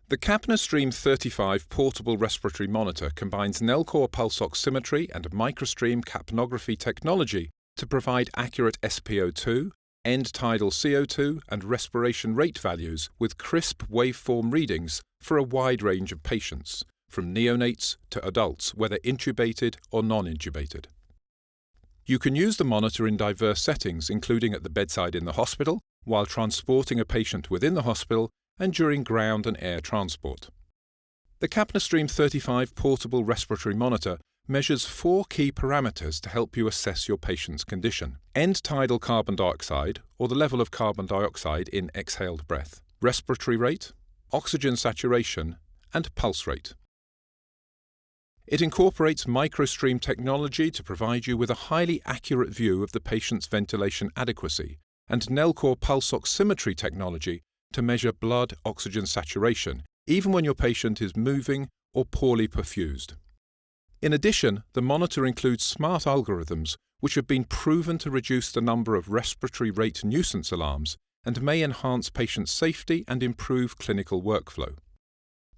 The Capnostream 35 portable respiratory monitor combines Nellcore pulse oximetry and microstream capnography technology to provide accurate SpO2, end-tidal CO2 and respiration rate values with crisp waveform readings for a wide range of patients, from neonates to adults, whether intubated or non-intubated. You can use the monitor in diverse settings, including at the bedside in the hospital, while transporting a patient within the hospital, and during ground and air transport. The Capnostream 35 portable respiratory monitor measures 4 key parameters to help you assess your patient's condition: end-tidal carbon dioxide, or the level of carbon dioxide in exhaled breath, respiratory rate, oxygen saturation, and pulse rate. It incorporates microstream technology to provide you with a highly accurate view of the patient's ventilation adequacy, and Nellcore pulse oximetry technology to measure blood oxygen saturation, even when your patient is moving or poorly perfused. In addition, the monitor includes smart algorithms which have been proven to reduce the number of respiratory rate nuisance alarms and may enhance patient safety and improve clinical workflow.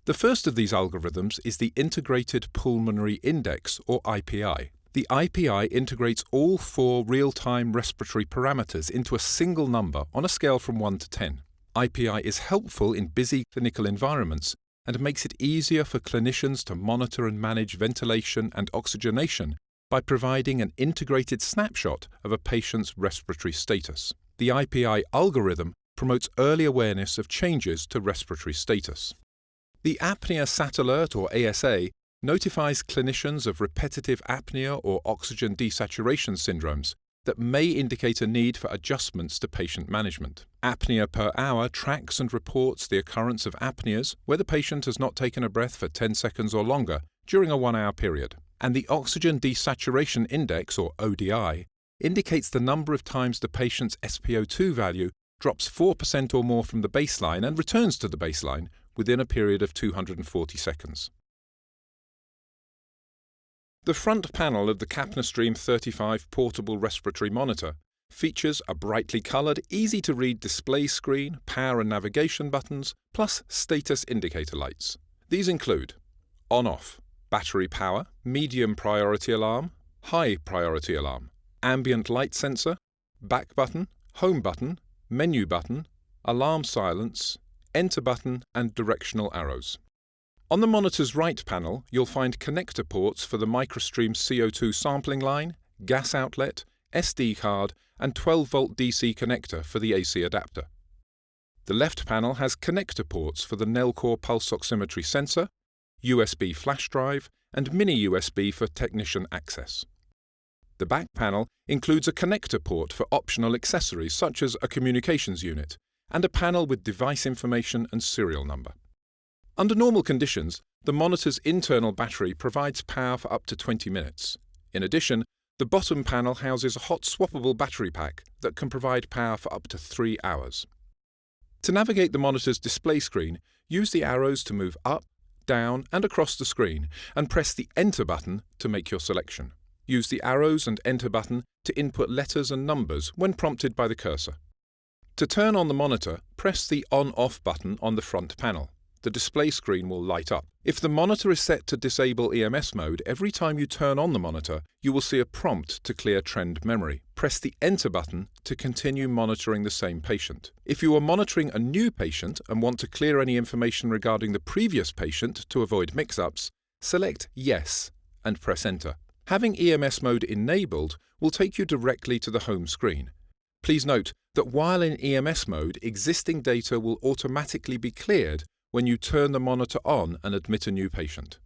The first of these algorithms is the Integrated Pulmonary Index, or IPI. The IPI integrates all 4 real-time respiratory parameters into a single number on a scale from 1 to 10. IPI is helpful in busy clinical environments and makes it easier for clinicians to monitor and manage ventilation and oxygenation by providing an integrated snapshot of a patient's respiratory status. The IPI algorithm promotes early awareness of changes to respiratory status. The Apnea Sat Alert, or ASA, notifies clinicians of repetitive apnea or oxygen desaturation syndromes that may indicate a need for adjustments to patient management. Apnea per hour tracks and reports the occurrence of apneas where the patient has not taken a breath for 10 seconds or longer during a 1-hour period. And the Oxygen Desaturation Index, or ODI, indicates the number of times the patient's SpO2 value drops 4% or more from the baseline and returns to the baseline within a period of 240 seconds. The front panel of the Capnostream 35 portable respiratory monitor features a brightly coloured, easy-to-read display screen, power and navigation buttons, plus status indicator lights. These include on-off, battery power, medium priority alarm, high priority alarm, ambient light sensor, back button, home button, menu button, alarm silence, enter button and directional arrows. On the monitor's right panel, you'll find connector ports for the microstream CO2 sampling line, gas outlet, SD card and 12-volt DC connector for the AC adapter. The left panel has connector ports for the Nellcore pulse oximetry sensor, USB flash drive and mini USB for technician access. The back panel includes a connector port for optional accessories such as a communications unit, and a panel with device information and serial number. Under normal conditions, the monitor's internal battery provides power for up to 20 minutes. In addition, the bottom panel houses a hot swappable battery pack that can provide power for up to 3 hours. To navigate the monitor's display screen, use the arrows to move up, down and across the screen and press the Enter button to make your selection. Use the arrows and Enter button to input letters and numbers when prompted by the cursor. To turn on the monitor, press the On-Off button on the front panel. The display screen will light up. If the monitor is set to disable EMS mode, every time you turn on the monitor, you will see a prompt to clear trend memory. Press the Enter button to continue monitoring the same patient. If you are monitoring a new patient and want to clear any information regarding the previous patient to avoid mix-ups, select Yes and press Enter. Having EMS mode enabled will take you directly to the home screen. Please note that while in EMS mode, existing data will automatically be cleared when you turn the monitor on and admit a new patient.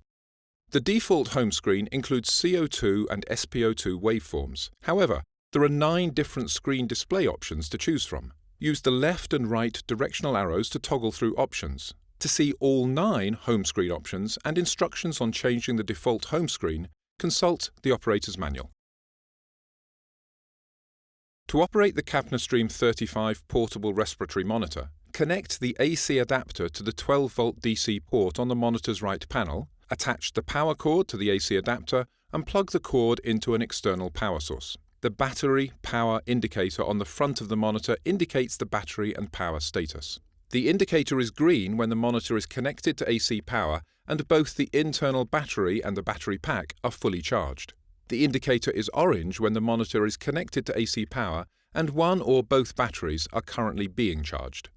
The default home screen includes CO2 and SpO2 waveforms. However, there are 9 different screen display options to choose from. Use the left and right directional arrows to toggle through options. To see all 9 home screen options and instructions on changing the default home screen, consult the operator's manual. To operate the Capnostream 35 portable respiratory monitor, connect the AC adapter to the 12-volt DC port on the monitor's right panel, attach the power cord to the AC adapter, and plug the cord into an external power source. The battery power indicator on the front of the monitor indicates the battery and power status. The indicator is green when the monitor is connected to AC power and both the internal battery and the battery pack are fully charged. The indicator is orange when the monitor is connected to AC power and one or both batteries are currently being charged.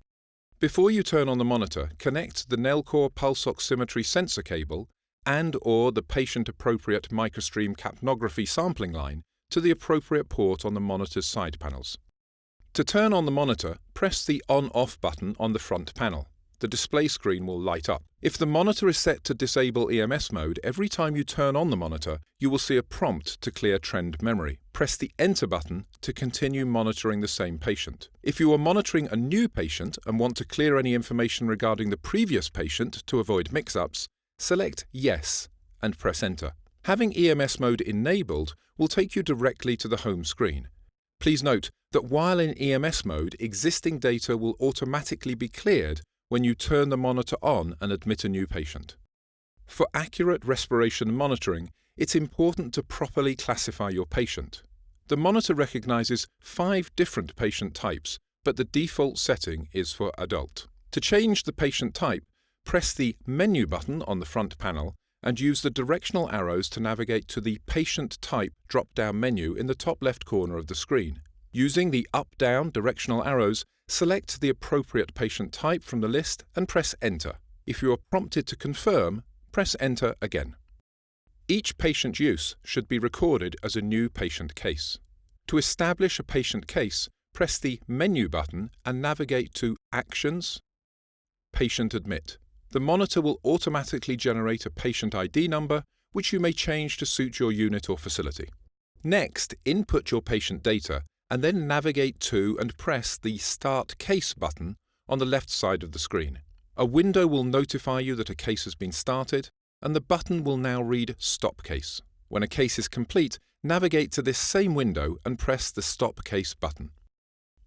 Before you turn on the monitor, connect the Nellcore pulse oximetry sensor cable and/or the patient-appropriate microstream capnography sampling line to the appropriate port on the monitor's side panels. To turn on the monitor, press the on-off button on the front panel. The display screen will light up. If the monitor is set to disable EMS mode, every time you turn on the monitor, you will see a prompt to clear trend memory. Press the Enter button to continue monitoring the same patient. If you are monitoring a new patient and want to clear any information regarding the previous patient to avoid mix-ups, select Yes and press Enter. Having EMS mode enabled will take you directly to the home screen. Please note that while in EMS mode, existing data will automatically be cleared when you turn the monitor on and admit a new patient. For accurate respiration monitoring, it's important to properly classify your patient. The monitor recognizes 5 different patient types, but the default setting is for adult. To change the patient type, press the Menu button on the front panel and use the directional arrows to navigate to the Patient Type drop-down menu in the top left corner of the screen. Using the up-down directional arrows, select the appropriate patient type from the list and press Enter. If you are prompted to confirm, press Enter again. Each patient use should be recorded as a new patient case. To establish a patient case, press the Menu button and navigate to Actions, Patient Admit. The monitor will automatically generate a patient ID number, which you may change to suit your unit or facility. Next, input your patient data and then navigate to and press the Start Case button on the left side of the screen. A window will notify you that a case has been started, and the button will now read Stop Case. When a case is complete, navigate to this same window and press the Stop Case button.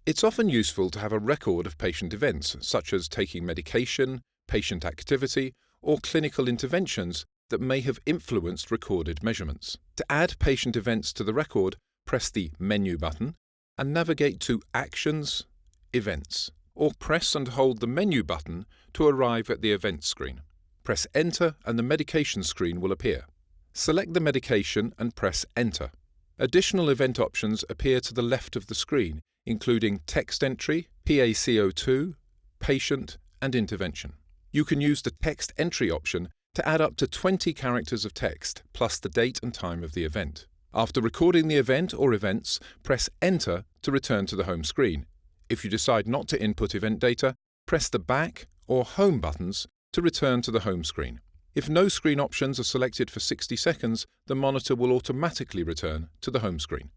It's often useful to have a record of patient events, such as taking medication, patient activity, or clinical interventions that may have influenced recorded measurements. To add patient events to the record, press the Menu button and navigate to Actions, Events, or press and hold the Menu button to arrive at the Events screen. Press Enter and the medication screen will appear. Select the medication and press Enter. Additional event options appear to the left of the screen, including text entry, PaCO2, patient, and intervention. You can use the text entry option to add up to 20 characters of text, plus the date and time of the event. After recording the event or events, press Enter to return to the home screen. If you decide not to input event data, press the Back or Home buttons to return to the home screen. If no screen options are selected for 60 seconds, the monitor will automatically return to the home screen.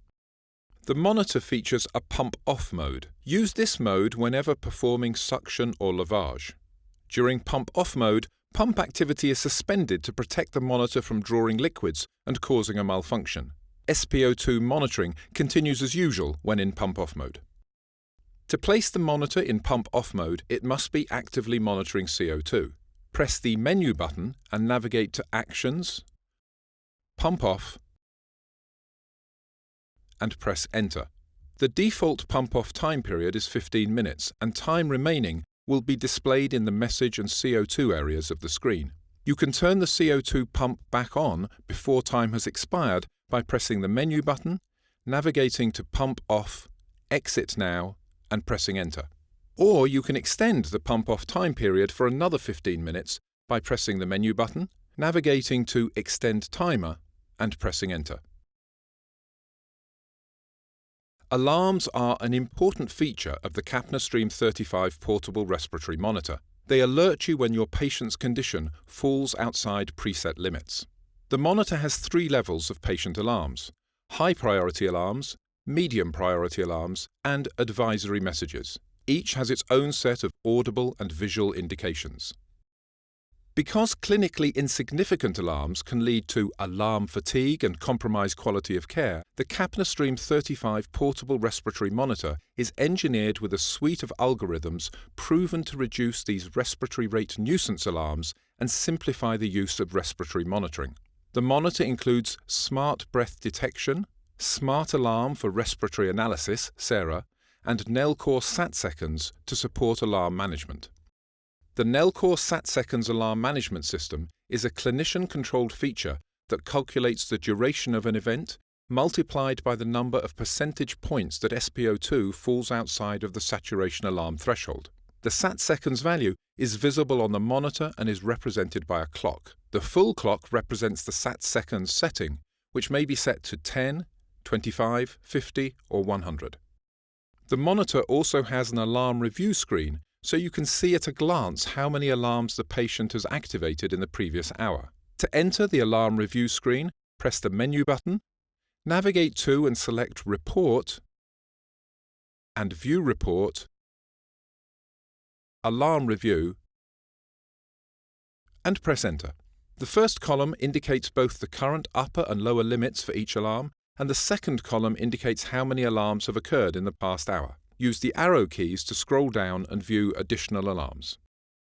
The monitor features a pump-off mode. Use this mode whenever performing suction or lavage. During pump-off mode, pump activity is suspended to protect the monitor from drawing liquids and causing a malfunction. SpO2 monitoring continues as usual when in pump-off mode. To place the monitor in pump-off mode, it must be actively monitoring CO2. Press the Menu button and navigate to Actions, Pump Off, and press Enter. The default pump-off time period is 15 minutes, and time remaining will be displayed in the message and CO2 areas of the screen. You can turn the CO2 pump back on before time has expired by pressing the Menu button, navigating to Pump Off, Exit Now, and pressing Enter. Or you can extend the pump-off time period for another 15 minutes by pressing the Menu button, navigating to Extend Timer, and pressing Enter. Alarms are an important feature of the Capnostream 35 portable respiratory monitor. They alert you when your patient's condition falls outside preset limits. The monitor has 3 levels of patient alarms: high priority alarms, medium priority alarms, and advisory messages. Each has its own set of audible and visual indications. Because clinically insignificant alarms can lead to alarm fatigue and compromise quality of care, the Capnostream 35 portable respiratory monitor is engineered with a suite of algorithms proven to reduce these respiratory rate nuisance alarms and simplify the use of respiratory monitoring. The monitor includes Smart Breath Detection, Smart Alarm for Respiratory Analysis, SARA, and Nellcore Sat Seconds to support alarm management. The Nelcor SAT-Seconds Alarm Management System is a clinician-controlled feature that calculates the duration of an event multiplied by the number of percentage points that SpO2 falls outside of the saturation alarm threshold. The SAT-Seconds value is visible on the monitor and is represented by a clock. The full clock represents the SAT-Seconds setting, which may be set to 10, 25, 50, or 100. The monitor also has an alarm review screen, so you can see at a glance how many alarms the patient has activated in the previous hour. To enter the alarm review screen, press the menu button, navigate to and select Report and View Report, Alarm Review, and press Enter. The first column indicates both the current upper and lower limits for each alarm, and the second column indicates how many alarms have occurred in the past hour. Use the arrow keys to scroll down and view additional alarms.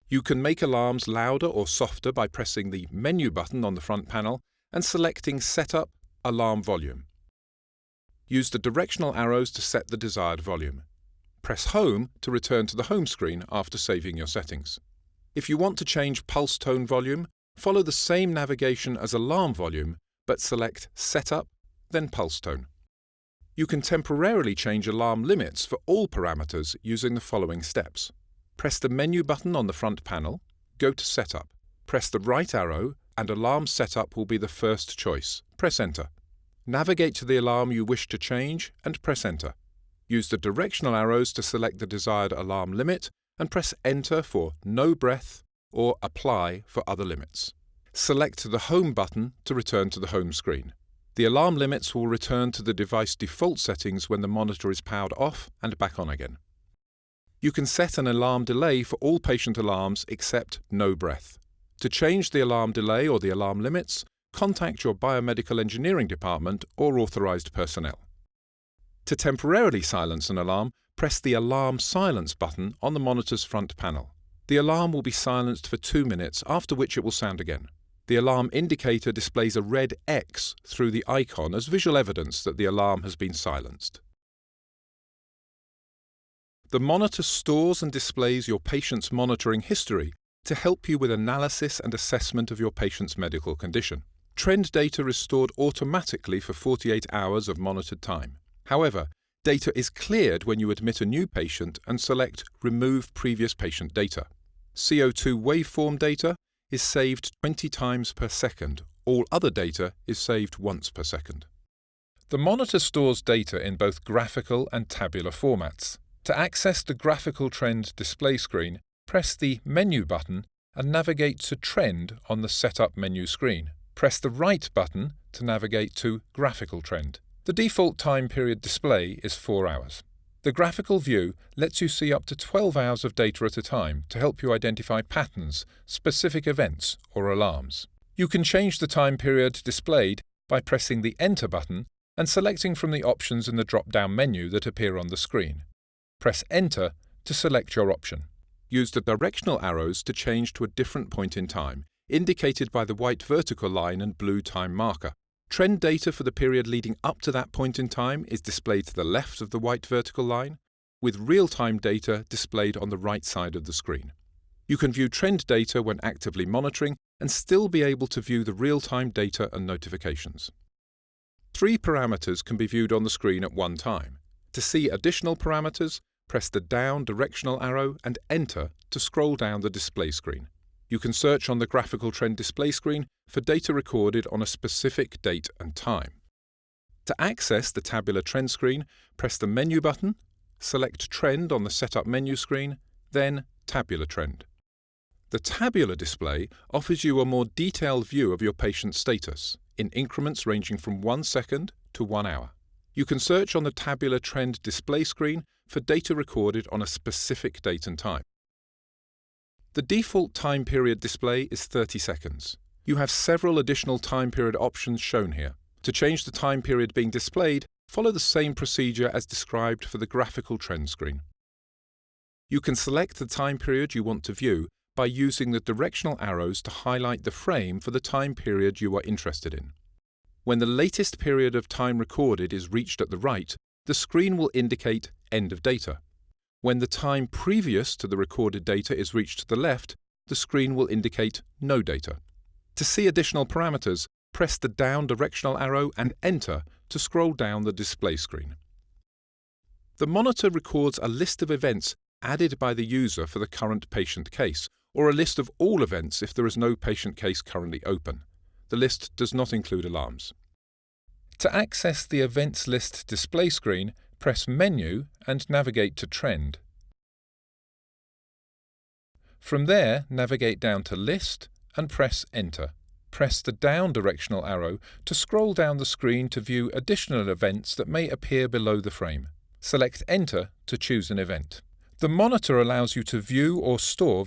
You can make alarms louder or softer by pressing the Menu button on the front panel and selecting Setup Alarm Volume. Use the directional arrows to set the desired volume. Press Home to return to the home screen after saving your settings. If you want to change pulse tone volume, follow the same navigation as alarm volume, but select Setup, then Pulse Tone. You can temporarily change alarm limits for all parameters using the following steps. Press the Menu button on the front panel, go to Setup. Press the right arrow and Alarm Setup will be the first choice. Press Enter. Navigate to the alarm you wish to change and press Enter. Use the directional arrows to select the desired alarm limit and press Enter for No Breath or Apply for other limits. Select the Home button to return to the home screen. The alarm limits will return to the device default settings when the monitor is powered off and back on again. You can set an alarm delay for all patient alarms except No Breath. To change the alarm delay or the alarm limits, contact your biomedical engineering department or authorized personnel. To temporarily silence an alarm, press the Alarm Silence button on the monitor's front panel. The alarm will be silenced for 2 minutes, after which it will sound again. The alarm indicator displays a red X through the icon as visual evidence that the alarm has been silenced. The monitor stores and displays your patient's monitoring history to help you with analysis and assessment of your patient's medical condition. Trend data is stored automatically for 48 hours of monitored time. However, data is cleared when you admit a new patient and select Remove Previous Patient Data. CO2 waveform data is saved 20 times per second. All other data is saved once per second. The monitor stores data in both graphical and tabular formats. To access the graphical trend display screen, press the Menu button and navigate to Trend on the Setup menu screen. Press the right button to navigate to Graphical Trend. The default time period display is 4 hours. The graphical view lets you see up to 12 hours of data at a time to help you identify patterns, specific events, or alarms. You can change the time period displayed by pressing the Enter button and selecting from the options in the drop-down menu that appear on the screen. Press Enter to select your option. Use the directional arrows to change to a different point in time, indicated by the white vertical line and blue time marker. Trend data for the period leading up to that point in time is displayed to the left of the white vertical line, with real-time data displayed on the right side of the screen. You can view trend data when actively monitoring and still be able to view the real-time data and notifications. 3 parameters can be viewed on the screen at one time. To see additional parameters, press the down directional arrow and Enter to scroll down the display screen. You can search on the graphical trend display screen for data recorded on a specific date and time. To access the tabular trend screen, press the Menu button, select Trend on the Setup menu screen, then Tabular Trend. The tabular display offers you a more detailed view of your patient's status, in increments ranging from 1 second to 1 hour. You can search on the tabular trend display screen for data recorded on a specific date and time. The default time period display is 30 seconds. You have several additional time period options shown here. To change the time period being displayed, follow the same procedure as described for the graphical trend screen. You can select the time period you want to view by using the directional arrows to highlight the frame for the time period you are interested in. When the latest period of time recorded is reached at the right, the screen will indicate End of Data. When the time previous to the recorded data is reached to the left, the screen will indicate no data. To see additional parameters, press the down directional arrow and Enter to scroll down the display screen. The monitor records a list of events added by the user for the current patient case, or a list of all events if there is no patient case currently open. The list does not include alarms. To access the Events List display screen, press Menu and navigate to Trend. From there, navigate down to List and press Enter. Press the down directional arrow to scroll down the screen to view additional events that may appear below the frame. Select Enter to choose an event. The monitor allows you to view or store